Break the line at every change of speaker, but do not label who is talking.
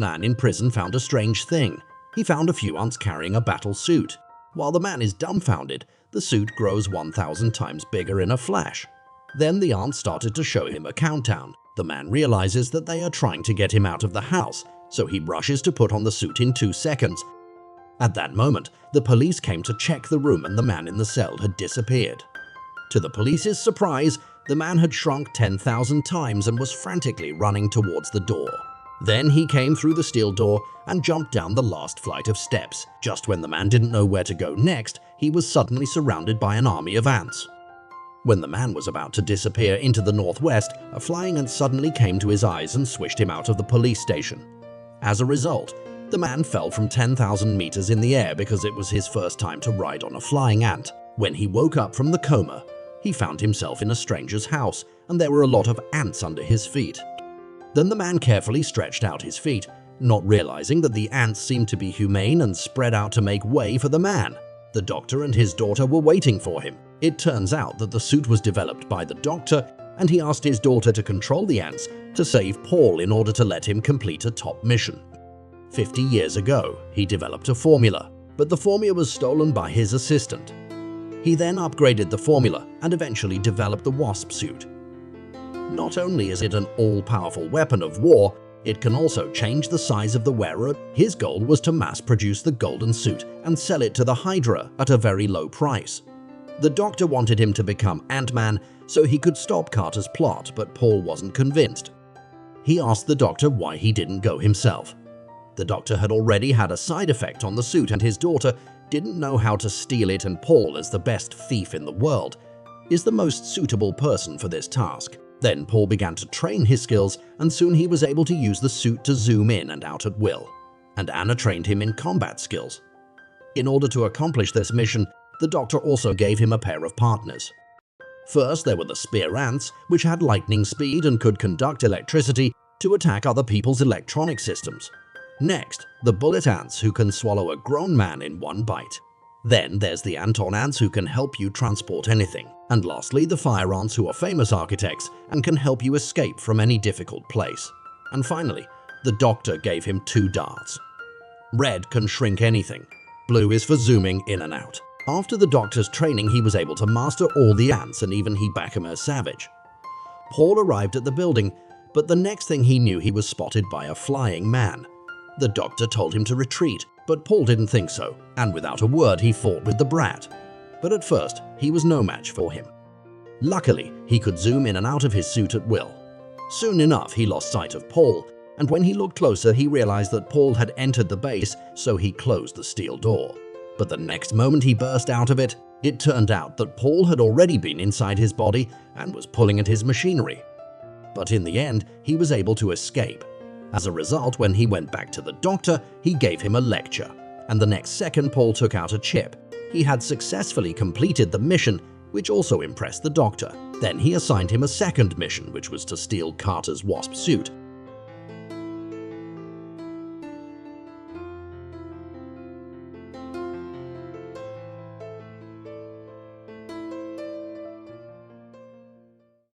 man in prison found a strange thing. He found a few ants carrying a battle suit. While the man is dumbfounded, the suit grows 1,000 times bigger in a flash. Then the ants started to show him a countdown. The man realizes that they are trying to get him out of the house, so he rushes to put on the suit in 2 seconds. At that moment, the police came to check the room and the man in the cell had disappeared. To the police's surprise, the man had shrunk 10,000 times and was frantically running towards the door. Then he came through the steel door and jumped down the last flight of steps. Just when the man didn't know where to go next, he was suddenly surrounded by an army of ants. When the man was about to disappear into the northwest, a flying ant suddenly came to his eyes and swished him out of the police station. As a result, the man fell from 10,000 meters in the air because it was his first time to ride on a flying ant. When he woke up from the coma, he found himself in a stranger's house and there were a lot of ants under his feet. Then the man carefully stretched out his feet, not realizing that the ants seemed to be humane and spread out to make way for the man. The doctor and his daughter were waiting for him. It turns out that the suit was developed by the doctor, and he asked his daughter to control the ants to save Paul in order to let him complete a top mission. 50 years ago, he developed a formula, but the formula was stolen by his assistant. He then upgraded the formula and eventually developed the wasp suit. Not only is it an all-powerful weapon of war, it can also change the size of the wearer. His goal was to mass-produce the golden suit and sell it to the Hydra at a very low price. The doctor wanted him to become Ant-Man so he could stop Carter's plot, but Paul wasn't convinced. He asked the doctor why he didn't go himself. The doctor had already had a side effect on the suit and his daughter didn't know how to steal it, and Paul, as the best thief in the world, is the most suitable person for this task. Then Paul began to train his skills and soon he was able to use the suit to zoom in and out at will. And Anna trained him in combat skills. In order to accomplish this mission, the doctor also gave him a pair of partners. First, there were the spear ants, which had lightning speed and could conduct electricity to attack other people's electronic systems. Next, the bullet ants, who can swallow a grown man in one bite. Then there's the Anton ants, who can help you transport anything. And lastly, the fire ants, who are famous architects and can help you escape from any difficult place. And finally, the doctor gave him 2 darts. Red can shrink anything. Blue is for zooming in and out. After the doctor's training, he was able to master all the ants and even he became a savage. Paul arrived at the building, but the next thing he knew, he was spotted by a flying man. The doctor told him to retreat, but Paul didn't think so, and without a word he fought with the brat. But at first, he was no match for him. Luckily, he could zoom in and out of his suit at will. Soon enough, he lost sight of Paul, and when he looked closer, he realized that Paul had entered the base, so he closed the steel door. But the next moment he burst out of it, it turned out that Paul had already been inside his body and was pulling at his machinery. But in the end, he was able to escape. As a result, when he went back to the doctor, he gave him a lecture, and the next second Paul took out a chip. He had successfully completed the mission, which also impressed the doctor. Then he assigned him a second mission, which was to steal Carter's wasp suit.